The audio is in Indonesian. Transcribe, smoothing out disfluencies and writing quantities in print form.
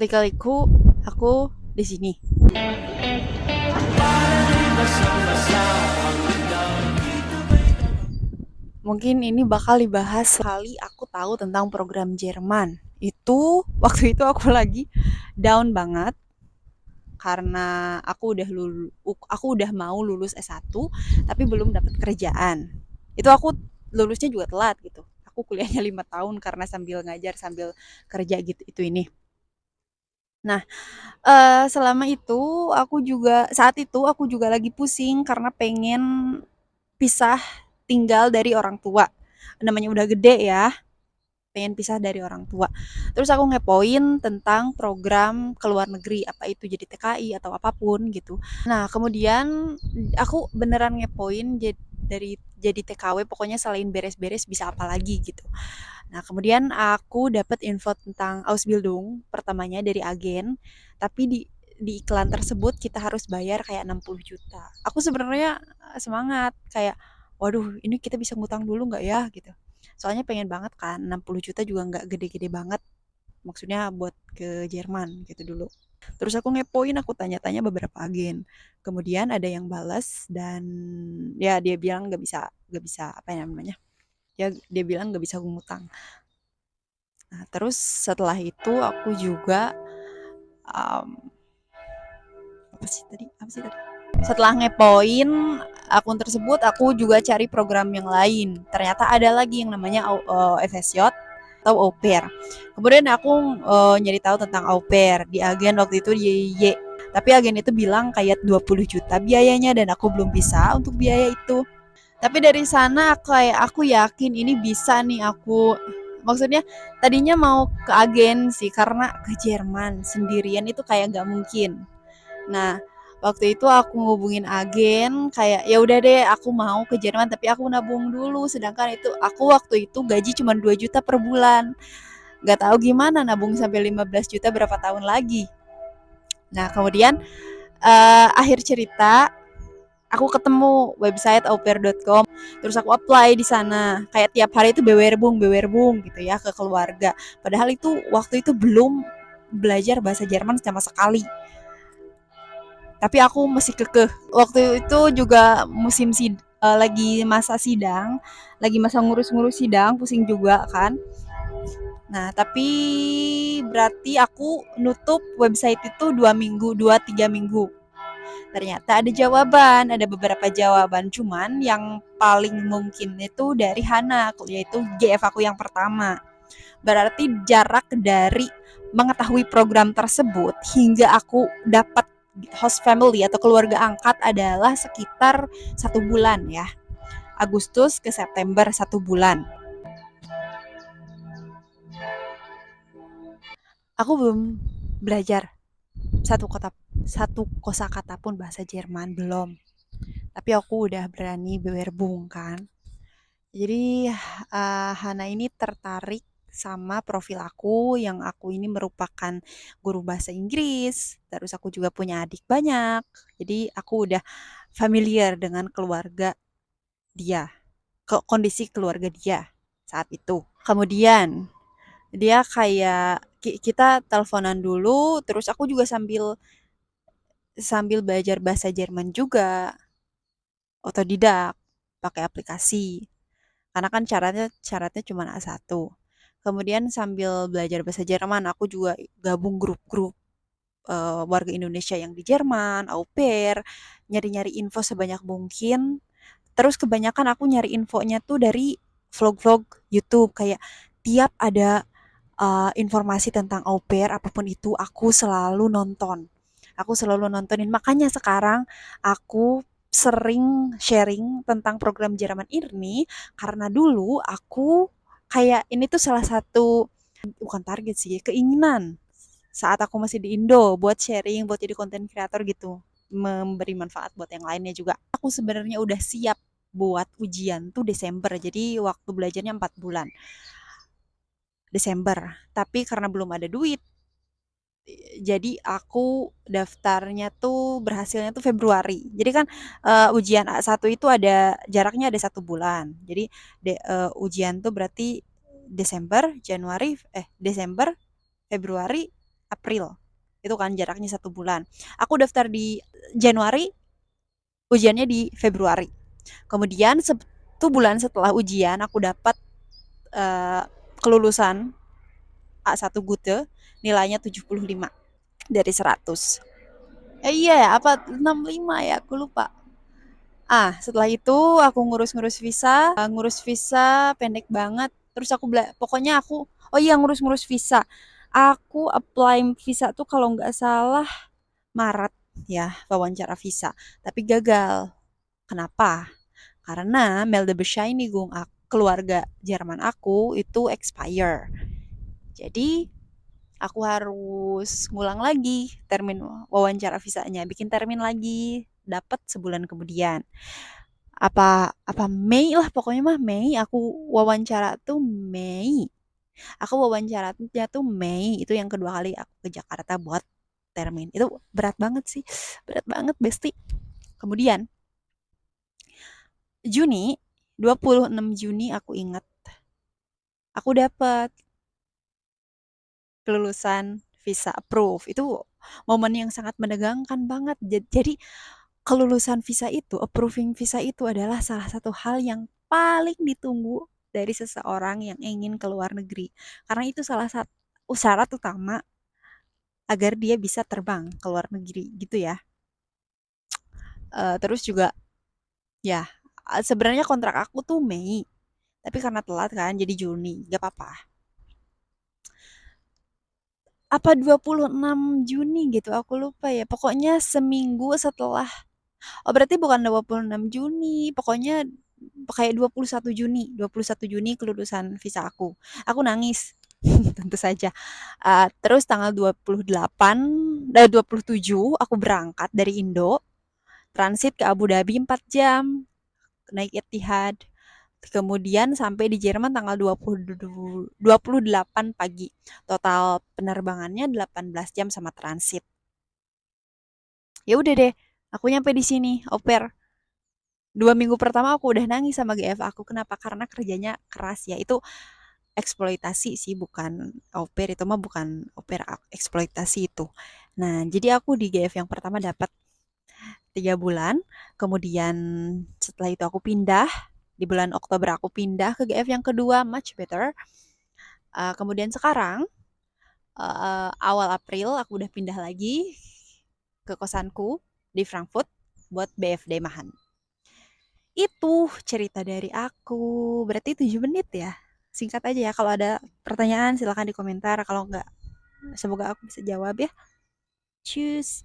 Lika-liku, aku di sini. Mungkin ini bakal dibahas kali aku tahu tentang program Jerman. Itu waktu itu aku lagi down banget karena aku udah mau lulus S1 tapi belum dapat kerjaan. Itu aku lulusnya juga telat gitu. Aku kuliahnya 5 tahun karena sambil ngajar sambil kerja gitu itu ini. Nah, selama itu saat itu aku juga lagi pusing karena pengen pisah tinggal dari orang tua. Namanya udah gede ya, pengen pisah dari orang tua. Terus aku ngepoin tentang program ke luar negeri, apa itu jadi TKI atau apapun gitu. Nah, kemudian aku beneran ngepoin jadi TKW, pokoknya selain beres-beres bisa apa lagi gitu. Nah, kemudian aku dapat info tentang Ausbildung pertamanya dari agen, tapi di iklan tersebut kita harus bayar kayak 60 juta. Aku sebenarnya semangat kayak, waduh, ini kita bisa ngutang dulu nggak ya gitu. Soalnya pengen banget kan, 60 juta juga nggak gede-gede banget. Maksudnya buat ke Jerman gitu dulu. Terus aku ngepoin, aku tanya-tanya beberapa agen. Kemudian ada yang balas dan ya dia bilang nggak bisa apa ya namanya? Ya dia bilang nggak bisa ngutang. Nah, terus setelah itu aku juga um, apa sih tadi? Setelah ngepoin akun tersebut, aku juga cari program yang lain. Ternyata ada lagi yang namanya FSJ atau au pair. Kemudian aku nyari tahu tentang au pair di agen waktu itu di YY. Tapi agen itu bilang kayak 20 juta biayanya dan aku belum bisa untuk biaya itu. Tapi dari sana aku yakin ini bisa nih aku, maksudnya tadinya mau ke agen sih karena ke Jerman sendirian itu kayak nggak mungkin. Nah, waktu itu aku ngubungin agen kayak ya udah deh aku mau ke Jerman tapi aku nabung dulu, sedangkan itu aku waktu itu gaji cuma 2 juta per bulan. Nggak tahu gimana nabung sampai 15 juta berapa tahun lagi. Nah, kemudian akhir cerita aku ketemu website aupair.com, terus aku apply di sana kayak tiap hari itu bewerbung gitu ya ke keluarga, padahal itu waktu itu belum belajar bahasa Jerman sama sekali, tapi aku masih kekeh. Waktu itu juga lagi masa sidang, lagi masa ngurus-ngurus sidang, pusing juga kan. Nah, tapi berarti aku nutup website itu 2 minggu, 2-3 minggu. Ternyata ada jawaban, ada beberapa jawaban, cuman yang paling mungkin itu dari Hana, yaitu GF aku yang pertama. Berarti jarak dari mengetahui program tersebut hingga aku dapat host family atau keluarga angkat adalah sekitar 1 bulan ya. Agustus ke September 1 bulan. Aku belum belajar satu kota satu kosakata pun bahasa Jerman belum. Tapi aku udah berani bewerbung kan. Jadi Hana ini tertarik sama profil aku yang aku ini merupakan guru bahasa Inggris. Terus aku juga punya adik banyak. Jadi aku udah familiar dengan keluarga dia, kondisi keluarga dia saat itu. Kemudian dia kayak kita teleponan dulu, terus aku juga sambil sambil belajar bahasa Jerman juga, otodidak, pakai aplikasi. Karena kan syaratnya cuma A1. Kemudian sambil belajar bahasa Jerman, aku juga gabung grup-grup warga Indonesia yang di Jerman, au pair, nyari-nyari info sebanyak mungkin. Terus kebanyakan aku nyari infonya tuh dari vlog-vlog YouTube, kayak tiap ada informasi tentang au pair apapun itu aku selalu nonton. Aku selalu nontonin. Makanya sekarang aku sering sharing tentang program Jerman ini karena dulu aku kayak ini tuh salah satu, bukan target sih, keinginan saat aku masih di Indo buat sharing, buat jadi konten kreator gitu, memberi manfaat buat yang lainnya juga. Aku sebenarnya udah siap buat ujian tuh Desember, jadi waktu belajarnya 4 bulan. Desember. Tapi karena belum ada duit, jadi aku daftarnya tuh berhasilnya tuh Februari. Jadi kan ujian A1 itu ada jaraknya ada 1 bulan. Jadi ujian tuh berarti Desember, Februari, April. Itu kan jaraknya 1 bulan. Aku daftar di Januari, ujiannya di Februari. Kemudian 1 bulan setelah ujian aku dapat eh, kelulusan A1 Gute, nilainya 75 dari 100. Iya ya, apa 65 ya, aku lupa. Setelah itu aku ngurus-ngurus visa, ngurus visa pendek banget. Terus pokoknya aku, oh iya ngurus-ngurus visa. Aku apply visa tuh kalau nggak salah Maret ya, wawancara visa. Tapi gagal. Kenapa? Karena Meldebeschienigung keluarga Jerman aku itu expire. Jadi aku harus ngulang lagi termin wawancara visanya, bikin termin lagi, dapat sebulan kemudian. Apa Mei lah, pokoknya mah Mei aku wawancara tuh Mei. Aku wawancaranya tuh Mei, itu yang kedua kali aku ke Jakarta buat termin. Itu berat banget sih. Berat banget, Besti. Kemudian Juni, 26 Juni aku ingat, aku dapat kelulusan visa approve. Itu momen yang sangat menegangkan banget. Jadi kelulusan visa itu, approving visa itu adalah salah satu hal yang paling ditunggu dari seseorang yang ingin ke luar negeri. Karena itu salah satu syarat utama agar dia bisa terbang ke luar negeri gitu ya. Terus juga ya sebenarnya kontrak aku tuh Mei, tapi karena telat kan jadi Juni, gak apa-apa. Apa 26 Juni gitu, aku lupa ya. Pokoknya seminggu setelah, oh berarti bukan 26 Juni, pokoknya kayak 21 Juni, 21 Juni kelulusan visa aku. Aku nangis, tentu saja. Terus tanggal 28, 27 aku berangkat dari Indo, transit ke Abu Dhabi 4 jam, naik Etihad. Kemudian sampai di Jerman tanggal 28 pagi. Total penerbangannya 18 jam sama transit. Ya udah deh, aku nyampe di sini, au pair. 2 minggu pertama aku udah nangis sama GF aku. Kenapa? Karena kerjanya keras ya. Itu eksploitasi sih, bukan au pair. Itu mah bukan au pair, eksploitasi itu. Nah, jadi aku di GF yang pertama dapat 3 bulan. Kemudian setelah itu aku pindah. Di bulan Oktober aku pindah ke GF yang kedua, much better. Kemudian sekarang, awal April aku udah pindah lagi ke kosanku di Frankfurt buat BFD Mahan. Itu cerita dari aku. Berarti 7 menit ya. Singkat aja ya. Kalau ada pertanyaan silahkan di komentar. Kalau enggak, semoga aku bisa jawab ya. Cheers.